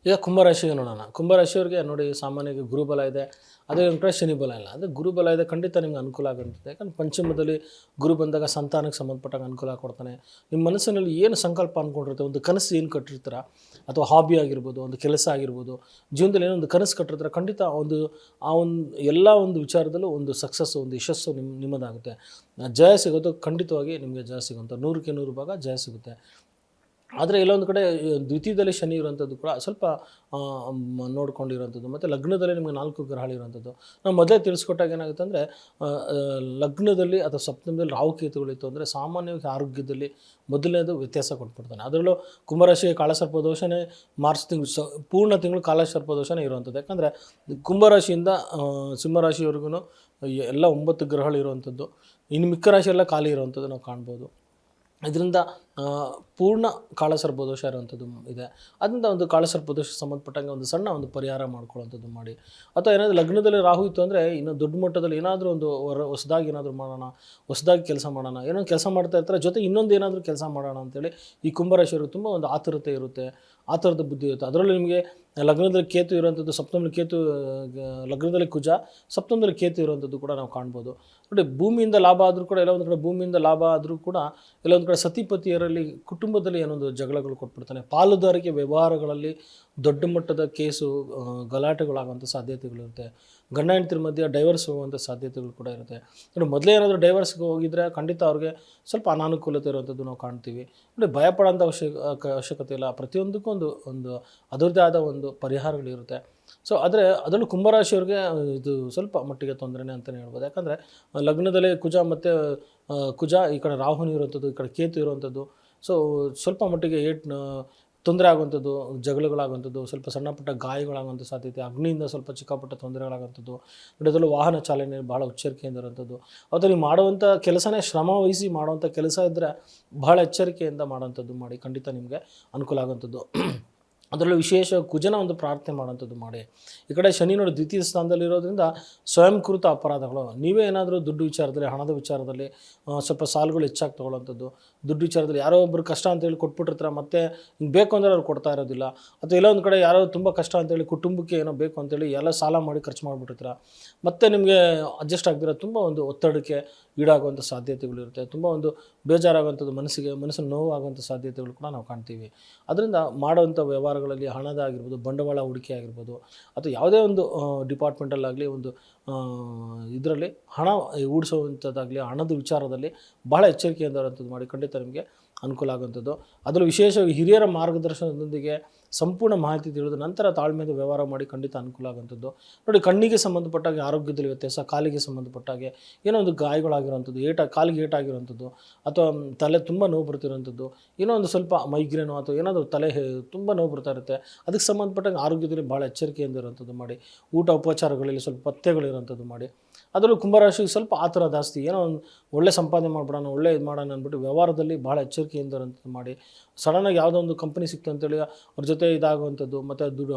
ಈಗ ಕುಂಭರಾಶಿಗೆ ನೋಡೋಣ. ಕುಂಭರಾಶಿಯವರಿಗೆ ನೋಡಿ ಸಾಮಾನ್ಯವಾಗಿ ಗುರುಬಲ ಇದೆ. ಅದೇ ಒಂದು ಕಡೆ ಶನಿ ಬಲ ಇಲ್ಲ. ಅಂದರೆ ಗುರುಬಲ ಇದೆ, ಖಂಡಿತ ನಿಮ್ಗೆ ಅನುಕೂಲ ಆಗುತ್ತೆ. ಯಾಕಂದ್ರೆ ಪಂಚಮದಲ್ಲಿ ಗುರು ಬಂದಾಗ ಸಂತಾನಕ್ಕೆ ಸಂಬಂಧಪಟ್ಟಾಗ ಅನುಕೂಲ ಕೊಡ್ತಾನೆ. ನಿಮ್ಮ ಮನಸ್ಸಿನಲ್ಲಿ ಏನು ಸಂಕಲ್ಪ ಅಂದ್ಕೊಂಡಿರುತ್ತೆ, ಒಂದು ಕನಸು ಏನು ಕಟ್ಟಿರ್ತೀರ, ಅಥವಾ ಹಾಬಿ ಆಗಿರ್ಬೋದು, ಒಂದು ಕೆಲಸ ಆಗಿರ್ಬೋದು, ಜೀವನದಲ್ಲಿ ಏನೋ ಒಂದು ಕನಸು ಕಟ್ಟಿರ್ತಾರೆ, ಖಂಡಿತ ಒಂದು ಎಲ್ಲ ಒಂದು ವಿಚಾರದಲ್ಲೂ ಒಂದು ಸಕ್ಸಸ್ಸು, ಒಂದು ಯಶಸ್ಸು ನಿಮ್ಮದಾಗುತ್ತೆ. ಜಯ ಸಿಗೋದು ಖಂಡಿತವಾಗಿ ನಿಮಗೆ ಜಯ ಸಿಗುತ್ತೆ. 100ಕ್ಕೆ 100 ಭಾಗ ಜಯ ಸಿಗುತ್ತೆ. ಆದರೆ ಎಲ್ಲೊಂದು ಕಡೆ ದ್ವಿತೀಯದಲ್ಲಿ ಶನಿ ಇರುವಂಥದ್ದು ಕೂಡ ಸ್ವಲ್ಪ ನೋಡ್ಕೊಂಡಿರೋಂಥದ್ದು, ಮತ್ತು ಲಗ್ನದಲ್ಲಿ ನಿಮಗೆ 4 ಗ್ರಹಗಳಿರುವಂಥದ್ದು. ನಾವು ಮೊದಲೇ ತಿಳಿಸ್ಕೊಟ್ಟಾಗ ಏನಾಗುತ್ತೆ ಅಂದರೆ, ಲಗ್ನದಲ್ಲಿ ಅಥವಾ ಸಪ್ತಮದಲ್ಲಿ ರಾಹುಕೇತುಗಳಿತ್ತು ಅಂದರೆ ಸಾಮಾನ್ಯವಾಗಿ ಆರೋಗ್ಯದಲ್ಲಿ ಮೊದಲನೇದು ವ್ಯತ್ಯಾಸ ಕೊಟ್ಬಿಡ್ತಾನೆ. ಅದರಲ್ಲೂ ಕುಂಭರಾಶಿಗೆ ಕಾಲಸರ್ಪ ದೋಷನೇ ಮಾರ್ಚ್ ತಿಂಗಳು ಪೂರ್ಣ ತಿಂಗಳು ಕಾಲಸರ್ಪ ದೋಷನೇ ಇರುವಂಥದ್ದು. ಯಾಕಂದರೆ ಕುಂಭರಾಶಿಯಿಂದ ಸಿಂಹರಾಶಿವರೆಗೂ ಎಲ್ಲ 9 ಗ್ರಹಗಳಿರುವಂಥದ್ದು, ಇನ್ನು ಮಿಕ್ಕ ರಾಶಿ ಎಲ್ಲ ಖಾಲಿ ಇರುವಂಥದ್ದು ನಾವು ಕಾಣ್ಬೋದು. ಇದರಿಂದ ಪೂರ್ಣ ಕಾಳಸರ್ಪದೋಷ ಇರುವಂಥದ್ದು ಇದೆ. ಅದರಿಂದ ಒಂದು ಕಾಳಸರ್ಪದೋಷಕ್ಕೆ ಸಂಬಂಧಪಟ್ಟಂಗೆ ಒಂದು ಸಣ್ಣ ಒಂದು ಪರಿಹಾರ ಮಾಡ್ಕೊಳ್ಳೋಂಥದ್ದು ಮಾಡಿ. ಅಥವಾ ಏನಾದರೂ ಲಗ್ನದಲ್ಲಿ ರಾಹು ಇತ್ತು ಅಂದರೆ ಇನ್ನು ದೊಡ್ಡ ಮಟ್ಟದಲ್ಲಿ ಏನಾದರೂ ಒಂದು ಹೊಸದಾಗಿ ಏನಾದರೂ ಮಾಡೋಣ, ಹೊಸದಾಗಿ ಕೆಲಸ ಮಾಡೋಣ, ಏನೋ ಕೆಲಸ ಮಾಡ್ತಾ ಇರ್ತಾರೆ, ಜೊತೆ ಇನ್ನೊಂದು ಏನಾದರೂ ಕೆಲಸ ಮಾಡೋಣ ಅಂತೇಳಿ ಈ ಕುಂಭರಾಶಿಯವರು ತುಂಬ ಒಂದು ಆತುರತೆ ಇರುತ್ತೆ, ಆ ಥರದ ಬುದ್ಧಿ ಇರುತ್ತೆ. ಅದರಲ್ಲೂ ನಿಮಗೆ ಲಗ್ನದಲ್ಲಿ ಕೇತು ಇರುವಂಥದ್ದು, ಸಪ್ತಮದಲ್ಲಿ ಕೇತು, ಲಗ್ನದಲ್ಲಿ ಕುಜ, ಸಪ್ತಮದಲ್ಲಿ ಕೇತು ಇರುವಂಥದ್ದು ಕೂಡ ನಾವು ಕಾಣ್ಬೋದು. ನೋಡಿ, ಭೂಮಿಯಿಂದ ಲಾಭ ಆದರೂ ಕೂಡ ಎಲ್ಲ ಒಂದು ಕಡೆ ಭೂಮಿಯಿಂದ ಲಾಭ ಆದರೂ ಕೂಡ ಎಲ್ಲೊಂದು ಕಡೆ ಸತಿಪತಿಯರಲ್ಲಿ ಕುಟುಂಬದಲ್ಲಿ ಏನೊಂದು ಜಗಳಗಳು ಕೊಟ್ಬಿಡ್ತಾನೆ. ಪಾಲುದಾರಿಕೆ ವ್ಯವಹಾರಗಳಲ್ಲಿ ದೊಡ್ಡ ಮಟ್ಟದ ಕೇಸು, ಗಲಾಟೆಗಳಾಗುವಂಥ ಸಾಧ್ಯತೆಗಳಿರುತ್ತೆ. ಗಂಡ ಹೆಂಡತಿರ ಮಧ್ಯೆ ಡೈವರ್ಸ್ ಹೋಗುವಂಥ ಸಾಧ್ಯತೆಗಳು ಕೂಡ ಇರುತ್ತೆ. ನೋಡಿ, ಮೊದಲೇ ಏನಾದರೂ ಡೈವರ್ಸ್ಗೆ ಹೋಗಿದ್ರೆ ಖಂಡಿತ ಅವ್ರಿಗೆ ಸ್ವಲ್ಪ ಅನಾನುಕೂಲತೆ ಇರುವಂಥದ್ದು ನಾವು ಕಾಣ್ತೀವಿ. ನೋಡಿ, ಭಯಪಡೋಂಥ ಅವಶ್ಯಕತೆ ಇಲ್ಲ. ಪ್ರತಿಯೊಂದಕ್ಕೂ ಒಂದು ಅದರದ್ದೇ ಆದ ಒಂದು ಪರಿಹಾರಗಳಿರುತ್ತೆ. ಸೊ ಆದರೆ ಅದರಲ್ಲೂ ಕುಂಭರಾಶಿಯವ್ರಿಗೆ ಇದು ಸ್ವಲ್ಪ ಮಟ್ಟಿಗೆ ತೊಂದರೆನೇ ಅಂತಲೇ ಹೇಳ್ಬೋದು. ಯಾಕಂದರೆ ಲಗ್ನದಲ್ಲಿ ಕುಜ ಮತ್ತು ಕುಜ, ಈ ಕಡೆ ರಾಹುನು ಇರುವಂಥದ್ದು, ಈ ಕಡೆ ಕೇತು ಇರುವಂಥದ್ದು. ಸೊ ಸ್ವಲ್ಪ ಮಟ್ಟಿಗೆ ತೊಂದರೆ ಆಗುವಂಥದ್ದು, ಜಗಳಗಳಾಗುವಂಥದ್ದು, ಸ್ವಲ್ಪ ಸಣ್ಣ ಪುಟ್ಟ ಗಾಯಗಳಾಗುವಂಥ ಸಾಧ್ಯತೆ, ಅಗ್ನಿಯಿಂದ ಸ್ವಲ್ಪ ಚಿಕ್ಕಪುಟ್ಟ ತೊಂದರೆಗಳಾಗುವಂಥದ್ದು. ಅದರಲ್ಲೂ ವಾಹನ ಚಾಲನೆ ಭಾಳ ಎಚ್ಚರಿಕೆಯಿಂದ ಇರುವಂಥದ್ದು. ಅಥವಾ ನೀವು ಮಾಡುವಂಥ ಕೆಲಸನೇ ಶ್ರಮ ವಹಿಸಿ ಮಾಡುವಂಥ ಕೆಲಸ ಇದ್ದರೆ ಭಾಳ ಎಚ್ಚರಿಕೆಯಿಂದ ಮಾಡೋವಂಥದ್ದು ಮಾಡಿ, ಖಂಡಿತ ನಿಮಗೆ ಅನುಕೂಲ ಆಗುವಂಥದ್ದು. ಅದರಲ್ಲೂ ವಿಶೇಷ ಕುಜನ ಒಂದು ಪ್ರಾರ್ಥನೆ ಮಾಡೋಂಥದ್ದು ಮಾಡಿ. ಈ ಕಡೆ ಶನಿ ನೋಡಿ ದ್ವಿತೀಯ ಸ್ಥಾನದಲ್ಲಿರೋದ್ರಿಂದ ಸ್ವಯಂಕೃತ ಅಪರಾಧಗಳು, ನೀವೇ ಏನಾದರೂ ದುಡ್ಡು ವಿಚಾರದಲ್ಲಿ, ಹಣದ ವಿಚಾರದಲ್ಲಿ ಸ್ವಲ್ಪ ಸಾಲುಗಳು ಹೆಚ್ಚಾಗಿ ತೊಗೊಳ್ಳೋಂಥದ್ದು, ದುಡ್ಡು ವಿಚಾರದಲ್ಲಿ ಯಾರೋ ಒಬ್ಬರು ಕಷ್ಟ ಅಂತೇಳಿ ಕೊಟ್ಬಿಟ್ಟಿರ್ತಾರೆ, ಮತ್ತೆ ಹಿಂಗೆ ಬೇಕು ಅಂದರೆ ಅವ್ರು ಕೊಡ್ತಾ ಇರೋದಿಲ್ಲ. ಅಥವಾ ಎಲ್ಲೋ ಒಂದು ಕಡೆ ಯಾರೋ ತುಂಬ ಕಷ್ಟ ಅಂತೇಳಿ ಕುಟುಂಬಕ್ಕೆ ಏನೋ ಬೇಕು ಅಂತೇಳಿ ಎಲ್ಲ ಸಾಲ ಮಾಡಿ ಖರ್ಚು ಮಾಡಿಬಿಟ್ಟಿರ್ತೀರ, ಮತ್ತು ನಿಮಗೆ ಅಡ್ಜಸ್ಟ್ ಆಗ್ದಿರೋ ತುಂಬ ಒಂದು ಒತ್ತಡಕ್ಕೆ ಈಡಾಗುವಂಥ ಸಾಧ್ಯತೆಗಳಿರುತ್ತೆ. ತುಂಬ ಒಂದು ಬೇಜಾರಾಗುವಂಥದ್ದು, ಮನಸ್ಸಿನ ನೋವಾಗುವಂಥ ಸಾಧ್ಯತೆಗಳು ಕೂಡ ನಾವು ಕಾಣ್ತೀವಿ. ಅದರಿಂದ ಮಾಡುವಂಥ ವ್ಯವಹಾರಗಳಲ್ಲಿ ಹಣದಾಗಿರ್ಬೋದು, ಬಂಡವಾಳ ಹೂಡಿಕೆ ಆಗಿರ್ಬೋದು, ಅಥವಾ ಯಾವುದೇ ಒಂದು ಡಿಪಾರ್ಟ್ಮೆಂಟಲ್ಲಾಗಲಿ ಒಂದು ಇದರಲ್ಲಿ ಹಣ ಹೂಡಿಸುವಂಥದ್ದಾಗಲಿ, ಹಣದ ವಿಚಾರದಲ್ಲಿ ಭಾಳ ಎಚ್ಚರಿಕೆಯಿಂದ ಇರುವಂಥದ್ದು ಮಾಡಿ, ಖಂಡಿತ ನಿಮಗೆ ಅನುಕೂಲ ಆಗುವಂಥದ್ದು. ಅದರಲ್ಲೂ ವಿಶೇಷವಾಗಿ ಹಿರಿಯರ ಮಾರ್ಗದರ್ಶನದೊಂದಿಗೆ ಸಂಪೂರ್ಣ ಮಾಹಿತಿ ತಿಳಿದ ನಂತರ ತಾಳ್ಮೆಯಿಂದ ವ್ಯವಹಾರ ಮಾಡಿ, ಖಂಡಿತ ಅನುಕೂಲ ಆಗುವಂಥದ್ದು. ನೋಡಿ, ಕಣ್ಣಿಗೆ ಸಂಬಂಧಪಟ್ಟಾಗೆ ಆರೋಗ್ಯದಲ್ಲಿ ವ್ಯತ್ಯಾಸ, ಕಾಲಿಗೆ ಸಂಬಂಧಪಟ್ಟಾಗೆ ಏನೋ ಒಂದು ಗಾಯಗಳಾಗಿರುವಂಥದ್ದು, ಕಾಲಿಗೆ ಏಟಾಗಿರುವಂಥದ್ದು, ಅಥವಾ ತಲೆ ತುಂಬ ನೋವು ಬರ್ತಿರೋಂಥದ್ದು, ಏನೋ ಒಂದು ಸ್ವಲ್ಪ ಮೈಗ್ರೇನೋ ಅಥವಾ ಏನಾದರೂ ತಲೆ ತುಂಬ ನೋವು ಬರ್ತಾ ಇರುತ್ತೆ, ಅದಕ್ಕೆ ಸಂಬಂಧಪಟ್ಟಂಗೆ ಆರೋಗ್ಯದಲ್ಲಿ ಭಾಳ ಎಚ್ಚರಿಕೆಯಿಂದ ಇರುವಂಥದ್ದು ಮಾಡಿ. ಊಟ ಉಪಚಾರಗಳಲ್ಲಿ ಸ್ವಲ್ಪ ಪಥ್ಯಗಳಿರೋಂಥದ್ದು ಮಾಡಿ. ಅದರಲ್ಲೂ ಕುಂಭರಾಶಿಗೆ ಸ್ವಲ್ಪ ಆ ಥರ ಜಾಸ್ತಿ, ಏನೋ ಒಂದು ಒಳ್ಳೆ ಸಂಪಾದನೆ ಮಾಡ್ಬಿಡೋಣ, ಒಳ್ಳೆ ಇದು ಮಾಡೋಣ ಅಂದ್ಬಿಟ್ಟು ವ್ಯವಹಾರದಲ್ಲಿ ಭಾಳ ಎಚ್ಚರಿಕೆಯಿಂದ ಇರೋಂಥದ್ದು ಮಾಡಿ. ಸಡನ್ನಾಗಿ ಯಾವುದೋ ಒಂದು ಕಂಪನಿ ಸಿಕ್ತು ಅಂತೇಳಿ ಅವ್ರ ಜೊತೆ ಇದಾಗುವಂಥದ್ದು, ಮತ್ತು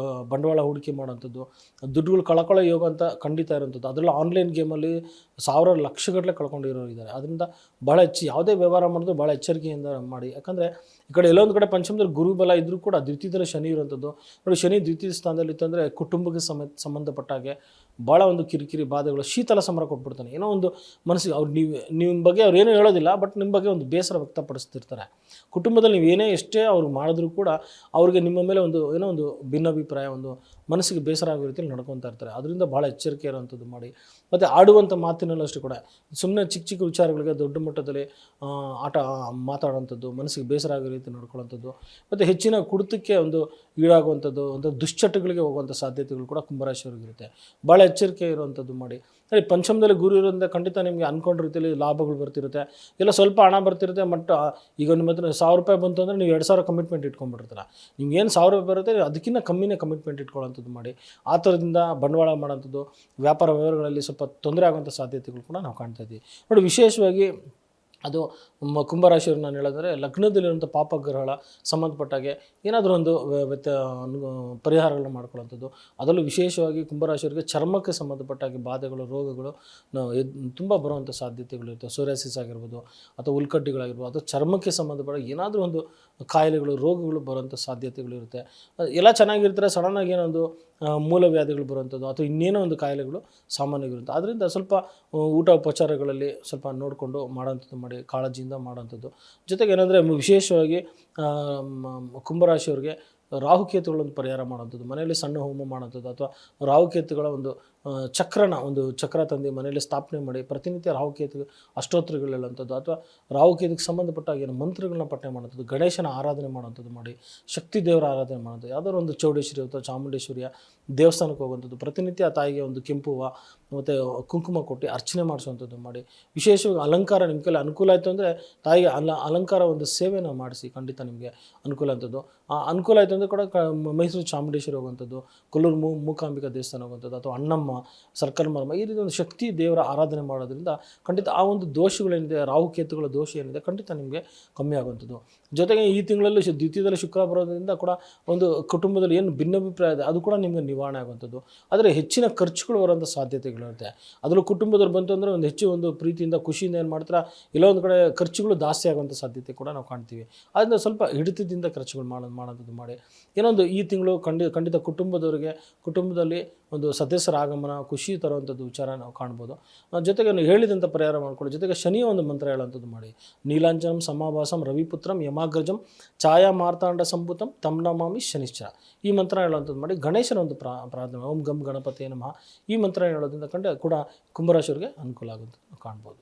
ಬಂಡವಾಳ ಹೂಡಿಕೆ ಮಾಡೋವಂಥದ್ದು, ದುಡ್ಡುಗಳು ಕಳ್ಕೊಳ್ಳೋ ಯೋಗ ಅಂತ ಖಂಡಿತ ಇರೋಂಥದ್ದು. ಅದರಲ್ಲೂ ಆನ್ಲೈನ್ ಗೇಮಲ್ಲಿ ಸಾವಿರಾರು ಲಕ್ಷಗಟ್ಟಲೆ ಕಳ್ಕೊಂಡಿರೋರು ಇದ್ದಾರೆ. ಅದರಿಂದ ಭಾಳ ಯಾವುದೇ ವ್ಯವಹಾರ ಮಾಡಿದ್ರು ಭಾಳ ಎಚ್ಚರಿಕೆಯಿಂದ ಮಾಡಿ. ಯಾಕಂದರೆ ಈ ಕಡೆ ಎಲ್ಲೊಂದು ಕಡೆ ಪಂಚಮದಲ್ಲಿ ಗುರುಬಲ ಇದ್ದರೂ ಕೂಡ ದ್ವಿತೀಯದಲ್ಲಿ ಶನಿ ಇರುವಂಥದ್ದು. ನೋಡಿ, ಶನಿ ದ್ವಿತೀಯ ಸ್ಥಾನದಲ್ಲಿ ಇತ್ತಂದರೆ ಕುಟುಂಬಕ್ಕೆ ಸಂಬಂಧಪಟ್ಟಾಗೆ ಭಾಳ ಒಂದು ಕಿರಿಕಿರಿ ಬಾಧೆಗಳು, ಶೀತಲ ಸಮರ ಕೊಟ್ಬಿಡ್ತಾನೆ. ಏನೋ ಒಂದು ಮನಸ್ಸಿಗೆ ಅವ್ರು ನಿಮ್ಮ ಬಗ್ಗೆ ಅವ್ರು ಏನೂ ಹೇಳೋದಿಲ್ಲ, ಬಟ್ ನಿಮ್ಮ ಬಗ್ಗೆ ಒಂದು ಬೇಸರ ವ್ಯಕ್ತಪಡಿಸ್ತಿರ್ತಾರೆ. ಕುಟುಂಬದಲ್ಲಿ ನೀವು ಎಷ್ಟೇ ಅವ್ರು ಮಾಡಿದ್ರೂ ಕೂಡ ಅವ್ರಿಗೆ ನಿಮ್ಮ ಮೇಲೆ ಒಂದು ಏನೋ ಒಂದು ಭಿನ್ನಾಭಿಪ್ರಾಯ, ಒಂದು ಮನಸ್ಸಿಗೆ ಬೇಸರ ಆಗೋ ರೀತಿಯಲ್ಲಿ ನಡ್ಕೊತಾ ಇರ್ತಾರೆ. ಅದರಿಂದ ಭಾಳ ಎಚ್ಚರಿಕೆ ಇರೋವಂಥದ್ದು ಮಾಡಿ. ಮತ್ತು ಆಡುವಂಥ ಮಾತಿನಲ್ಲೂ ಅಷ್ಟೇ ಕೂಡ ಸುಮ್ಮನೆ ಚಿಕ್ಕ ಚಿಕ್ಕ ವಿಚಾರಗಳಿಗೆ ದೊಡ್ಡ ಮಟ್ಟದಲ್ಲಿ ಮಾತಾಡುವಂಥದ್ದು, ಮನಸ್ಸಿಗೆ ಬೇಸರ ಆಗೋ ರೀತಿ ನಡ್ಕೊಳ್ಳೋಂಥದ್ದು, ಮತ್ತು ಹೆಚ್ಚಿನ ಕುಡಿತಕ್ಕೆ ಒಂದು ಈಡಾಗುವಂಥದ್ದು, ಒಂದು ದುಶ್ಚಟಗಳಿಗೆ ಹೋಗುವಂಥ ಸಾಧ್ಯತೆಗಳು ಕೂಡ ಕುಂಭರಾಶಿಯವರಿಗಿರುತ್ತೆ. ಭಾಳ ಎಚ್ಚರಿಕೆ ಇರುವಂಥದ್ದು ಮಾಡಿ. ಸರಿ, ಪಂಚಮದಲ್ಲಿ ಗುರು ಇರೋದ್ರಿಂದ ಖಂಡಿತ ನಿಮಗೆ ಅಂದ್ಕೊಂಡ ರೀತಿಯಲ್ಲಿ ಲಾಭಗಳು ಬರ್ತಿರುತ್ತೆ. ಎಲ್ಲ ಸ್ವಲ್ಪ ಹಣ ಬರ್ತಿರುತ್ತೆ, ಬಟ್ ಈಗ ನಿಮ್ಮ ಹತ್ರ 1000 ರೂಪಾಯಿ ಬಂತು ಅಂದರೆ ನೀವು 2000 ಕಮಿಟ್ಮೆಂಟ್ ಇಟ್ಕೊಂಡ್ಬಿಟ್ಟಿರ್ತೀರ. ನಿಮ್ಗೆ ಏನು 1000 ರೂಪಾಯಿ ಬರುತ್ತೆ ಅದಕ್ಕಿಂತ ಕಮ್ಮಿನೇ ಕಮಿಟ್ಮೆಂಟ್ ಇಟ್ಕೊಳ್ಳೋಂಥದ್ದು ಮಾಡಿ. ಆ ಥರದಿಂದ ಬಂಡವಾಳ ಮಾಡೋಂಥದ್ದು, ವ್ಯಾಪಾರ ವ್ಯವಹಾರಗಳಲ್ಲಿ ಸ್ವಲ್ಪ ತೊಂದರೆ ಆಗುವಂಥ ಸಾಧ್ಯತೆಗಳು ಕೂಡ ನಾವು ಕಾಣ್ತಾ ಇದ್ದೀವಿ. ನೋಡಿ, ವಿಶೇಷವಾಗಿ ಅದು ಕುಂಭರಾಶಿಯವ್ರು ನಾನು ಹೇಳೋದಂದರೆ ಲಗ್ನದಲ್ಲಿರುವಂಥ ಪಾಪಗ್ರಹಗಳ ಸಂಬಂಧಪಟ್ಟಾಗೆ ಏನಾದರೂ ಒಂದು ಪರಿಹಾರಗಳನ್ನ ಮಾಡ್ಕೊಳ್ಳೋಂಥದ್ದು. ಅದರಲ್ಲೂ ವಿಶೇಷವಾಗಿ ಕುಂಭರಾಶಿಯವರಿಗೆ ಚರ್ಮಕ್ಕೆ ಸಂಬಂಧಪಟ್ಟಾಗೆ ಬಾಧೆಗಳು, ರೋಗಗಳು ತುಂಬ ಬರುವಂಥ ಸಾಧ್ಯತೆಗಳಿರುತ್ತೆ. ಸೋರಿಯಾಸಿಸ್ ಆಗಿರ್ಬೋದು ಅಥವಾ ಉಲ್ಕಡ್ಡಿಗಳಾಗಿರ್ಬೋದು ಅಥವಾ ಚರ್ಮಕ್ಕೆ ಸಂಬಂಧಪಟ್ಟ ಏನಾದರೂ ಒಂದು ಕಾಯಿಲೆಗಳು, ರೋಗಗಳು ಬರುವಂಥ ಸಾಧ್ಯತೆಗಳಿರುತ್ತೆ. ಎಲ್ಲ ಚೆನ್ನಾಗಿರ್ತಾರೆ, ಸಡನ್ನಾಗಿ ಏನೊಂದು ಮೂಲವ್ಯಾಧಿಗಳು ಬರುವಂಥದ್ದು ಅಥವಾ ಇನ್ನೇನೋ ಒಂದು ಕಾಯಿಲೆಗಳು ಸಾಮಾನ್ಯವಾಗಿರುತ್ತೆ. ಆದ್ದರಿಂದ ಸ್ವಲ್ಪ ಊಟ ಉಪಚಾರಗಳಲ್ಲಿ ಸ್ವಲ್ಪ ನೋಡಿಕೊಂಡು ಮಾಡೋಂಥದ್ದು ಮಾಡಿ, ಕಾಳಜಿಯಿಂದ ಮಾಡೋಂಥದ್ದು. ಜೊತೆಗೆ ಏನಂದರೆ ವಿಶೇಷವಾಗಿ ಕುಂಭರಾಶಿಯವ್ರಿಗೆ ರಾಹುಕೇತುಗಳೊಂದು ಪರಿಹಾರ ಮಾಡೋಂಥದ್ದು, ಮನೆಯಲ್ಲಿ ಸಣ್ಣ ಹೋಮ ಮಾಡೋಂಥದ್ದು ಅಥವಾ ರಾಹುಕೇತುಗಳ ಒಂದು ಚಕ್ರ ತಂದು ಮನೆಯಲ್ಲಿ ಸ್ಥಾಪನೆ ಮಾಡಿ ಪ್ರತಿನಿತ್ಯ ರಾಹುಕೇತು ಅಷ್ಟೋತ್ತರಗಳು ಹೇಳುವಂಥದ್ದು ಅಥವಾ ರಾಹುಕೇತುಗೆ ಸಂಬಂಧಪಟ್ಟಾಗ ಏನು ಮಂತ್ರಗಳನ್ನ ಪಠನೆ ಮಾಡೋಂಥದ್ದು, ಗಣೇಶನ ಆರಾಧನೆ ಮಾಡೋಂಥದ್ದು ಮಾಡಿ, ಶಕ್ತಿ ದೇವರ ಆರಾಧನೆ ಮಾಡೋದು, ಯಾವುದಾದ್ರು ಒಂದು ಚೌಡೇಶ್ವರಿ ಅಥವಾ ಚಾಮುಂಡೇಶ್ವರಿಯ ದೇವಸ್ಥಾನಕ್ಕೆ ಹೋಗುವಂಥದ್ದು, ಪ್ರತಿನಿತ್ಯ ಆ ತಾಯಿಗೆ ಒಂದು ಕೆಂಪು ಹೂವು ಮತ್ತು ಕುಂಕುಮ ಕೊಟ್ಟು ಅರ್ಚನೆ ಮಾಡಿಸುವಂಥದ್ದು ಮಾಡಿ, ವಿಶೇಷವಾಗಿ ಅಲಂಕಾರ ನಿಮ್ಮ ಕೈಲಿ ಅನುಕೂಲ ಆಯಿತು ಅಂದರೆ ತಾಯಿಗೆ ಅಲಂಕಾರ ಒಂದು ಸೇವೆನ ಮಾಡಿಸಿ, ಖಂಡಿತ ನಿಮಗೆ ಅನುಕೂಲ ಅಂಥದ್ದು. ಅನುಕೂಲ ಆಯಿತು ಅಂದರೆ ಕೂಡ ಮೈಸೂರು ಚಾಮುಂಡೇಶ್ವರಿ ಹೋಗುವಂಥದ್ದು, ಕೊಲ್ಲೂರು ಮೂಕಾಂಬಿಕಾ ದೇವಸ್ಥಾನ ಹೋಗುವಂಥದ್ದು ಅಥವಾ ಅಣ್ಣಮ್ಮ, ಸರ್ಕಲ್ ಮರಮ, ಈ ರೀತಿ ಒಂದು ಶಕ್ತಿ ದೇವರ ಆರಾಧನೆ ಮಾಡೋದ್ರಿಂದ ಖಂಡಿತ ಆ ಒಂದು ದೋಷಗಳೇನಿದೆ, ರಾಹುಕೇತುಗಳ ದೋಷ ಏನಿದೆ ಖಂಡಿತ ನಿಮಗೆ ಕಮ್ಮಿ ಆಗುವಂಥದ್ದು. ಜೊತೆಗೆ ಈ ತಿಂಗಳಲ್ಲಿ ದ್ವಿತೀಯದಲ್ಲಿ ಶುಕ್ರ ಬರೋದ್ರಿಂದ ಕೂಡ ಒಂದು ಕುಟುಂಬದಲ್ಲಿ ಏನು ಭಿನ್ನಾಭಿಪ್ರಾಯ ಇದೆ ಅದು ಕೂಡ ನಿಮಗೆ ನಿವಾರಣೆ ಆಗುವಂಥದ್ದು. ಆದರೆ ಹೆಚ್ಚಿನ ಖರ್ಚುಗಳು ಬರುವಂಥ ಸಾಧ್ಯತೆಗಳಿರುತ್ತೆ. ಅದರಲ್ಲೂ ಕುಟುಂಬದವ್ರು ಬಂತು ಅಂದರೆ ಒಂದು ಹೆಚ್ಚು ಒಂದು ಪ್ರೀತಿಯಿಂದ ಖುಷಿಯಿಂದ ಏನು ಮಾಡ್ತಾರೆ, ಎಲ್ಲೋ ಒಂದು ಕಡೆ ಖರ್ಚುಗಳು ಜಾಸ್ತಿ ಆಗುವಂಥ ಸಾಧ್ಯತೆ ಕೂಡ ನಾವು ಕಾಣ್ತೀವಿ. ಅದರಿಂದ ಸ್ವಲ್ಪ ಹಿಡಿತದಿಂದ ಖರ್ಚುಗಳು ಮಾಡೋಂಥದ್ದು ಮಾಡಿ. ಏನೊಂದು ಈ ತಿಂಗಳು ಖಂಡಿತ ಕುಟುಂಬದಲ್ಲಿ ಒಂದು ಸದಸ್ಯರ ಆಗಮನ, ಖುಷಿ ತರುವಂಥದ್ದು ವಿಚಾರ ನಾವು ಕಾಣ್ಬೋದು. ಜೊತೆಗೆ ಹೇಳಿದಂಥ ಪರಿಹಾರ ಮಾಡ್ಕೊಳ್ಳಿ. ಜೊತೆಗೆ ಶನಿಯ ಒಂದು ಮಂತ್ರ ಹೇಳುವಂಥದ್ದು ಮಾಡಿ. ನೀಲಾಂಜನಂ ಸಮಾಭಾಸಂ ರವಿಪುತ್ರಂ ಯಮಾಗ್ರಜಂ ಛಾಯಾ ಮಾರ್ತಾಂಡ ಸಂಭೂತಂ ತಂ ನಮಾಮಿ ಶನಿಶ್ಚರ, ಈ ಮಂತ್ರ ಹೇಳುವಂಥದ್ದು ಮಾಡಿ. ಗಣೇಶನ ಒಂದು ಪ್ರಾರ್ಥನೆ, ಓಂ ಗಂ ಗಣಪತಿ ನಮಃ, ಈ ಮಂತ್ರ ಹೇಳೋದ್ರಿಂದ ಕೂಡ ಕುಂಭರಾಶಿಯವರಿಗೆ ಅನುಕೂಲ ಆಗುತ್ತೆ ಕಾಣ್ಬೋದು.